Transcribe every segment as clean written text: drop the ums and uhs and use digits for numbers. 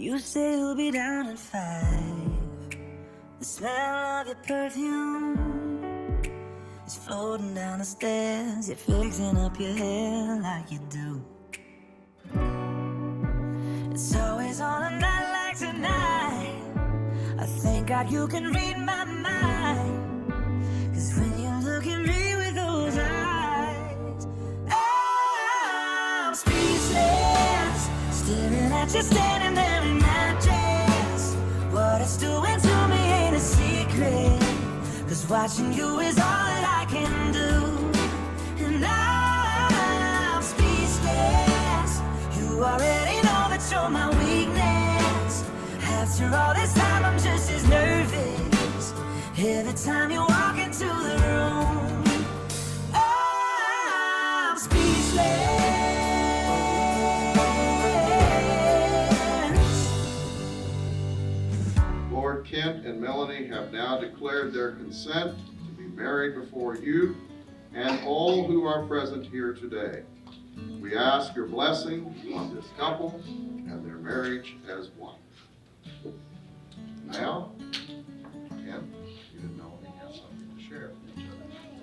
You say you'll be down at 5. The smell of your perfume is floating down the stairs. You're fixing up your hair like you do. It's always on a night like tonight. I thank God you can read my mind. 'Cause when you look at me with those eyes, I'm speechless, staring at you standing there in that dress. What it's doing to me ain't a secret, 'cause watching you is all that I can do. And I'm speechless. You already know that you're my weakness. After all this time I'm just as nervous every time you walk into the room. I'm speechless. Lord, Kent and Melanie have now declared their consent to be married before you and all who are present here today. We ask your blessing on this couple and their marriage as one. Now, Kent, you and Melanie have something to share with each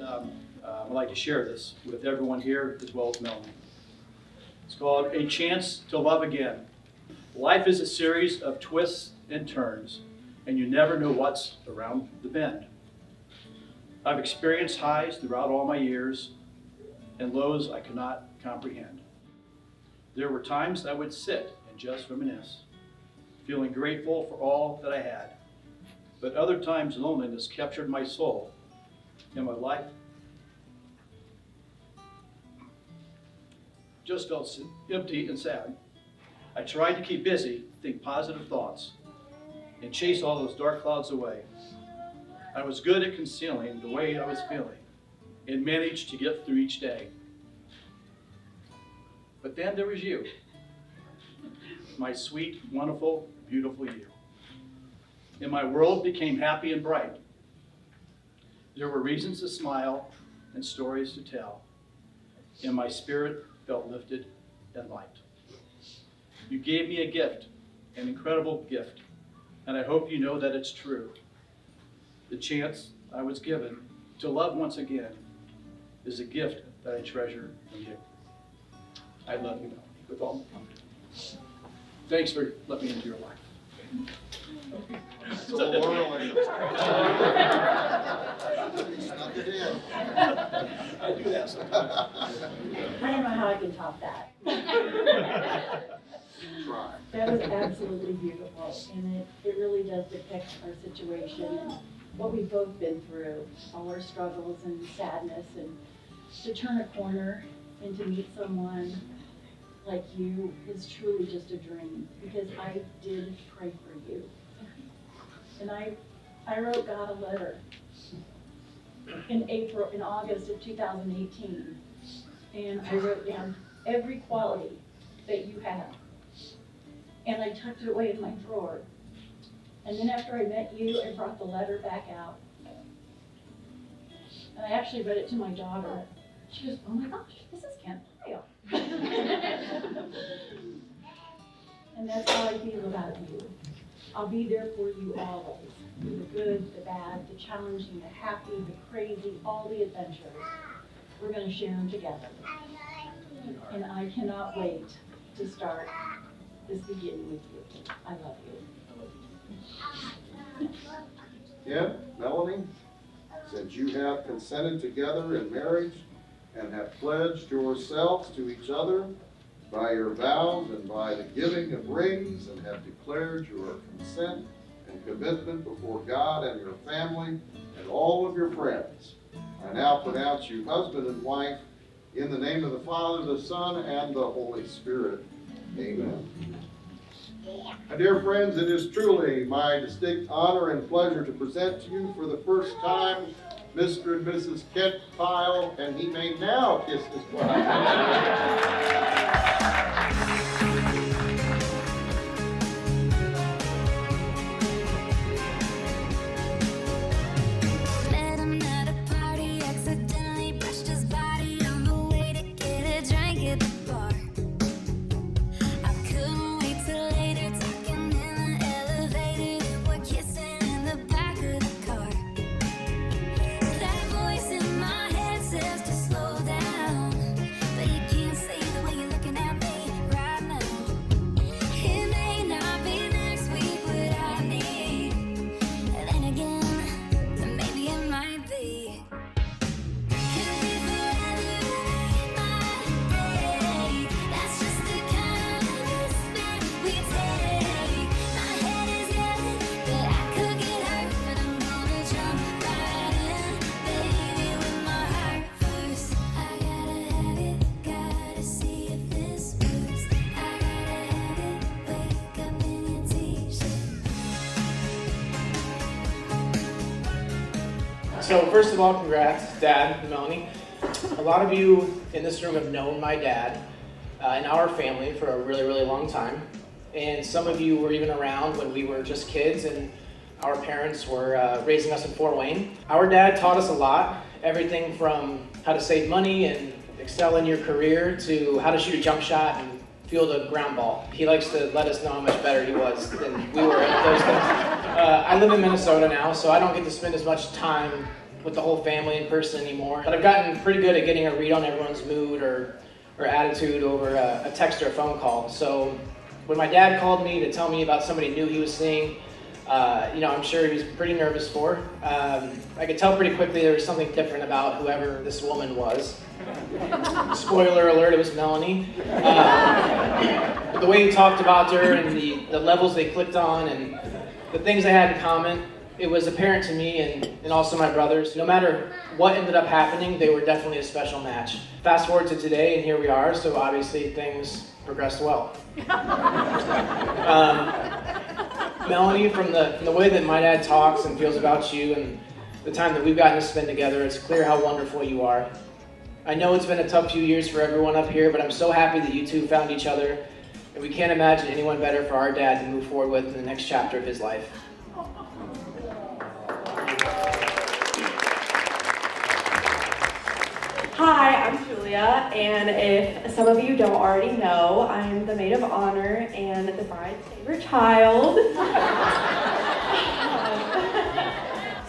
other. I'd like to share this with everyone here as well as Melanie. It's called A Chance to Love Again. Life is a series of twists and turns, and you never know what's around the bend. I've experienced highs throughout all my years and lows I could not comprehend. There were times I would sit and just reminisce, feeling grateful for all that I had. But other times loneliness captured my soul and my life just felt empty and sad. I tried to keep busy, think positive thoughts, and chase all those dark clouds away. I was good at concealing the way I was feeling and managed to get through each day. But then there was you, my sweet, wonderful, beautiful you. And my world became happy and bright. There were reasons to smile and stories to tell, and my spirit felt lifted and light. You gave me a gift, an incredible gift, and I hope you know that it's true. The chance I was given to love once again is a gift that I treasure from you. I love you, Melanie, with all my heart. Thanks for letting me into your life. So early. Snuck it in. I do that sometimes. I don't know how I can top that. Try. That was absolutely beautiful, and it really does depict our situation and what we've both been through, all our struggles and sadness, and to turn a corner and to meet someone like you is truly just a dream, because I did pray for you. And I wrote God a letter in August of 2018, and I wrote down every quality that you have. And I tucked it away in my drawer. And then after I met you, I brought the letter back out. And I actually read it to my daughter. She goes, "Oh my gosh, this is Kent Lyle." And that's how I feel about you. I'll be there for you always. The good, the bad, the challenging, the happy, the crazy, all the adventures. We're going to share them together. And I cannot wait to start this beginning with you. I love you. Kent, Melanie, since you have consented together in marriage and have pledged yourselves to each other by your vows and by the giving of rings, and have declared your consent and commitment before God and your family and all of your friends, I now pronounce you husband and wife in the name of the Father, the Son, and the Holy Spirit. Amen. My dear friends, it is truly my distinct honor and pleasure to present to you for the first time Mr. and Mrs. Kent Pyle, and he may now kiss his bride. At the bar. I couldn't wait till later, talking So first of all, congrats, Dad and Melanie. A lot of you in this room have known my dad and our family for a really, really long time. And some of you were even around when we were just kids and our parents were raising us in Fort Wayne. Our dad taught us a lot, everything from how to save money and excel in your career to how to shoot a jump shot and field a ground ball. He likes to let us know how much better he was than we were at those things. I live in Minnesota now, so I don't get to spend as much time with the whole family in person anymore. But I've gotten pretty good at getting a read on everyone's mood or attitude over a text or a phone call. So when my dad called me to tell me about somebody new he was seeing, I'm sure he was pretty nervous for. I could tell pretty quickly there was something different about whoever this woman was. Spoiler alert, it was Melanie. But the way he talked about her and the levels they clicked on and the things they had in common, it was apparent to me and also my brothers. No matter what ended up happening, they were definitely a special match. Fast forward to today, and here we are, so obviously things progressed well. Melanie, from the way that my dad talks and feels about you and the time that we've gotten to spend together, it's clear how wonderful you are. I know it's been a tough few years for everyone up here, but I'm so happy that you two found each other, and we can't imagine anyone better for our dad to move forward with in the next chapter of his life. Hi, I'm Julia, and if some of you don't already know, I'm the maid of honor and the bride's favorite child.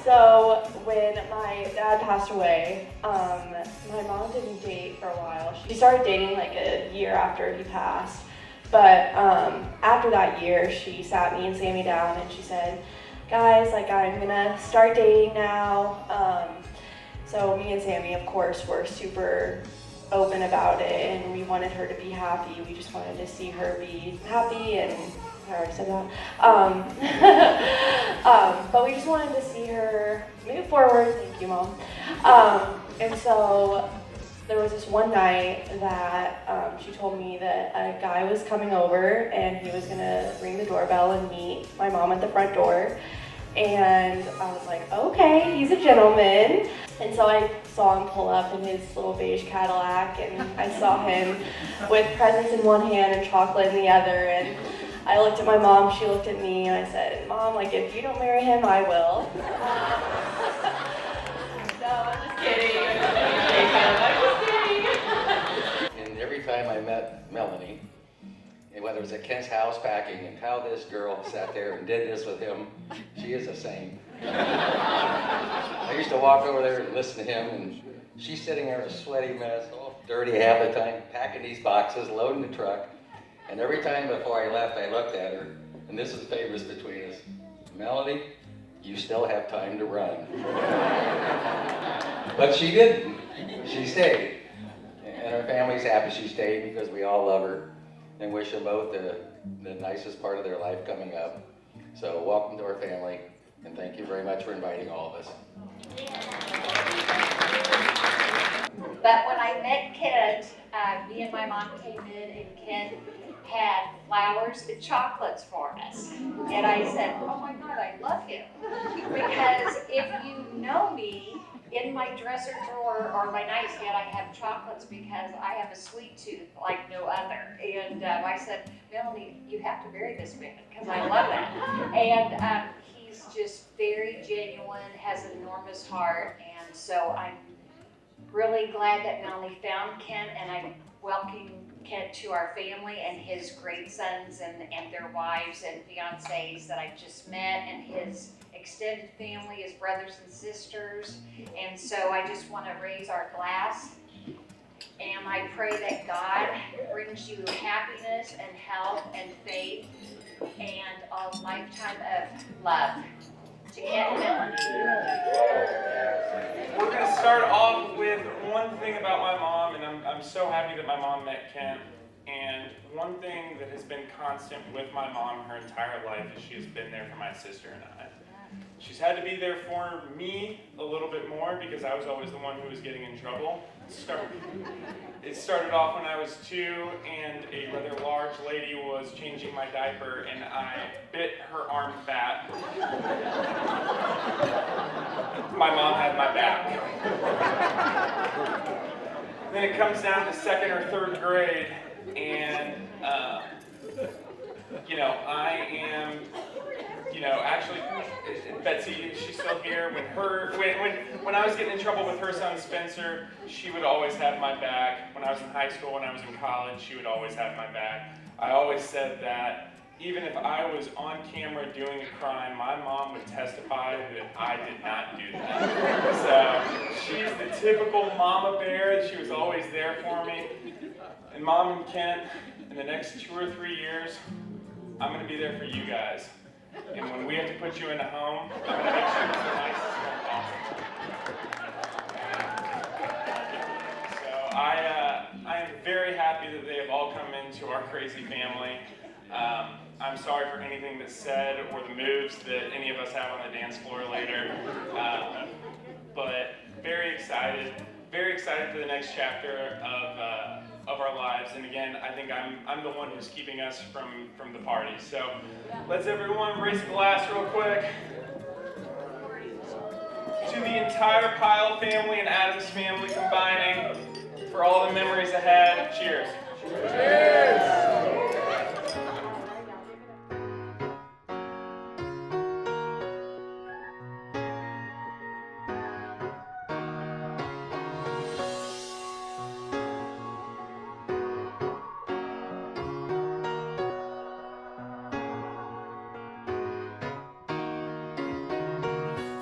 So when my dad passed away, my mom didn't date for a while. She started dating like a year after he passed, but after that year, she sat me and Sammy down and she said, guys, like I'm gonna start dating now. So me and Sammy, of course, were super open about it, and we wanted her to be happy. We just wanted to see her be happy, and I already said that. But we just wanted to see her move forward. Thank you, Mom. And so there was this one night that she told me that a guy was coming over, and he was gonna ring the doorbell and meet my mom at the front door. And I was like, okay, he's a gentleman. And so I saw him pull up in his little beige Cadillac, and I saw him with presents in one hand and chocolate in the other. And I looked at my mom, she looked at me, and I said, Mom, like if you don't marry him, I will. No, I'm just kidding. I'm just kidding. And every time I met Melanie, and whether it was at Kent's house packing and how this girl sat there and did this with him, she is a saint. I used to walk over there and listen to him, and she's sitting there a sweaty mess, all dirty half the time, packing these boxes, loading the truck. And every time before I left, I looked at her, and this is famous between us. Melanie, you still have time to run. But she didn't. She stayed. And her family's happy she stayed because we all love her and wish them both the nicest part of their life coming up. So welcome to our family, and thank you very much for inviting all of us. But when I met Kent, me and my mom came in and Kent had flowers and chocolates for us. And I said, oh my God, I love him. Because if you know me, in my dresser drawer or my nightstand, I have chocolates because I have a sweet tooth like no other. And I said, Melanie, you have to marry this man because I love that. And he's just very genuine, has an enormous heart. And so I'm really glad that Melanie found Kent, and I welcome Kent to our family and his great sons and their wives and fiancés that I've just met, and his extended family, his brothers and sisters. And so I just want to raise our glass, and I pray that God brings you happiness and health and faith and a lifetime of love. To Kent and Melanie. We're going to start off with one thing about my mom, and I'm so happy that my mom met Kent. And one thing that has been constant with my mom her entire life is she has been there for my sister and I. She's had to be there for me a little bit more because I was always the one who was getting in trouble. It started off when I was 2 and a rather large lady was changing my diaper and I bit her arm fat. My mom had my back. Then it comes down to 2nd or 3rd grade and I am, actually, Betsy, she's still here. When I was getting in trouble with her son Spencer, she would always have my back. When I was in high school, when I was in college, she would always have my back. I always said that even if I was on camera doing a crime, my mom would testify that I did not do that. So she's the typical mama bear. She was always there for me. And Mom and Kent, in the next 2 or 3 years, I'm going to be there for you guys. And when we have to put you in a home, I'm going to make sure it's the nicest home possible. So I am very happy that they have all come into our crazy family. I'm sorry for anything that's said or the moves that any of us have on the dance floor later. But very excited for the next chapter of our lives. And again, I think I'm the one who's keeping us from the party. So let's everyone raise a glass real quick. To the entire Pyle family and Adams family combining, for all the memories ahead. Cheers. Cheers.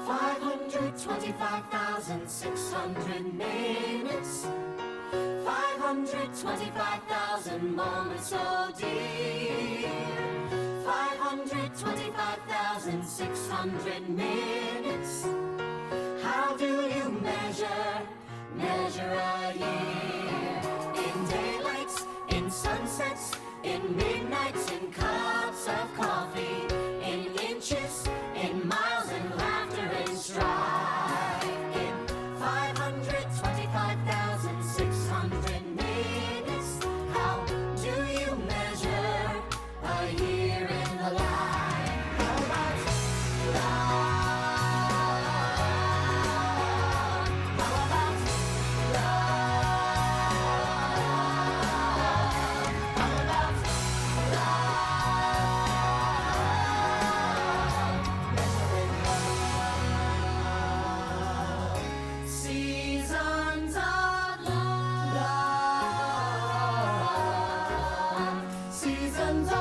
525,600 minutes, 525,000 moments so dear, 525,600 minutes. How do you measure a year? In daylights, in sunsets, in midnights, in cups of coffee, in inches, in miles, in laughter and strife. In 525,600 minutes, how do you measure a year in the life? How about love? How about love? How about seasons of love, seasons of love.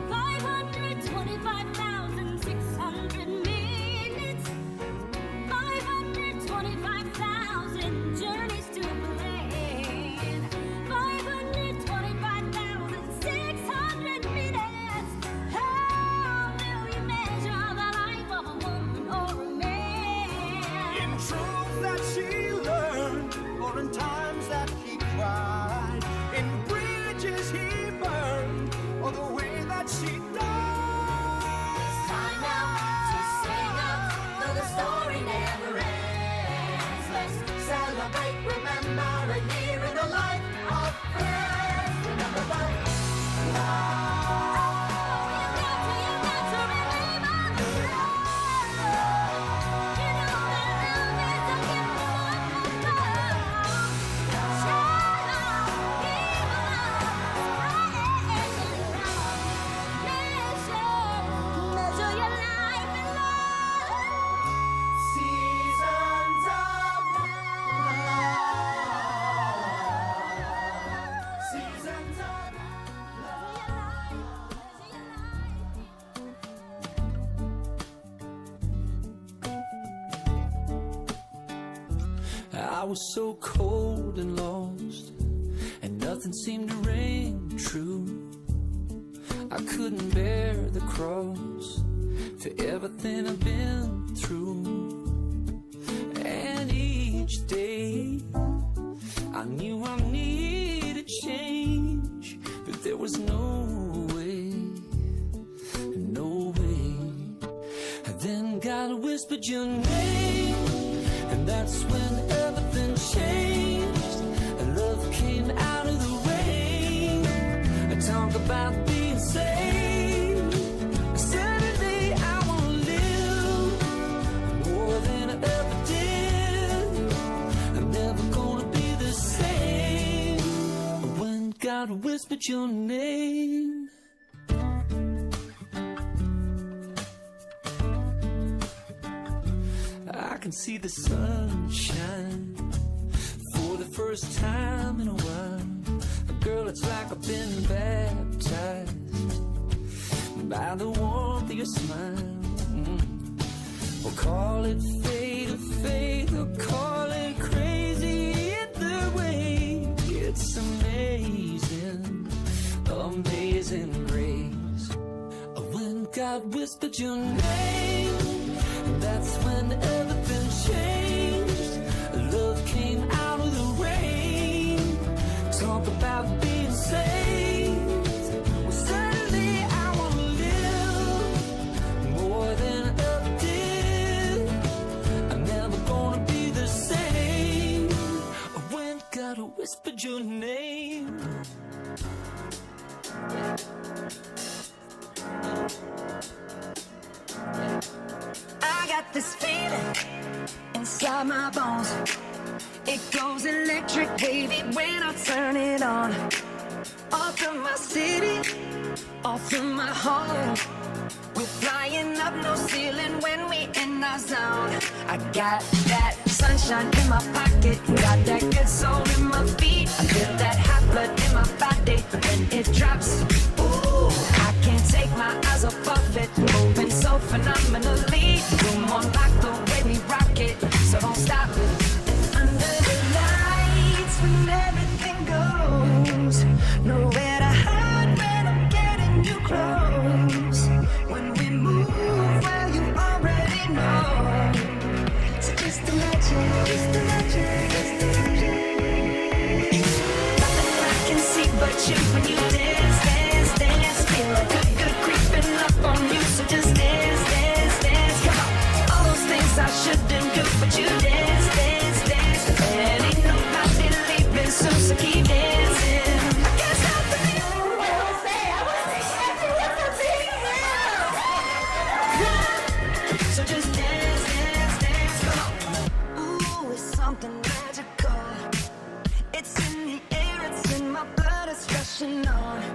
525,600 minutes, 525,000 journeys to plan, 525,600 minutes. How do you measure the life of a woman or a man? In truths that she learned, or in times that he cried, in bridges he burned, or the way that she died. It's time now to sing out, though the story never ends. Let's celebrate, remember a year in the life of friends. Remember the love. You got to remember the love. You know that love is a gift from above. Shine on, give love, measure your life in love. Seasons of love, seasons of I was so cold and lost, and nothing seemed to ring true. I couldn't bear the cross for everything I've been through. And each day I knew I needed change, but there was no God whispered your name. I can see the sunshine for the first time in a while. Girl, it's like I've been baptized by the warmth of your smile. We'll call it fate or faith, or call it crazy. Either way, it's amazing, amazing grace. When God whispered your name, that's when everything changed. Love came out of the rain. Talk about being saved. Well, suddenly I want to live more than I ever did. I'm never gonna be the same when God whispered your name. I got this feeling inside my bones. It goes electric wavy when I turn it on. Off from my city, off from my home. We're flying up no ceiling when we in our zone. I got that sunshine in my pocket, got that good soul in my feet. I feel that hot blood in my body when it drops. Ooh, I can't take my eyes off it, moving so phenomenally. Come on, like the way we rock it, so don't stop it. Under the lights when everything goes, nowhere to hide when I'm getting you close. When we move, well, you already know. So just imagine, just imagine, just imagine. Nothing I can see but you when you dance, dance, dance. Feel like good creeping up on you, so just dance, dance, dance. Come on, all those things I shouldn't do, but you dance, dance, dance. And ain't nobody leaving soon, so keep dancing. I can't stop the feeling. I will say, so just dance, dance, dance. Come on. Ooh, it's something magical. It's in the air, it's in my blood, it's rushing on.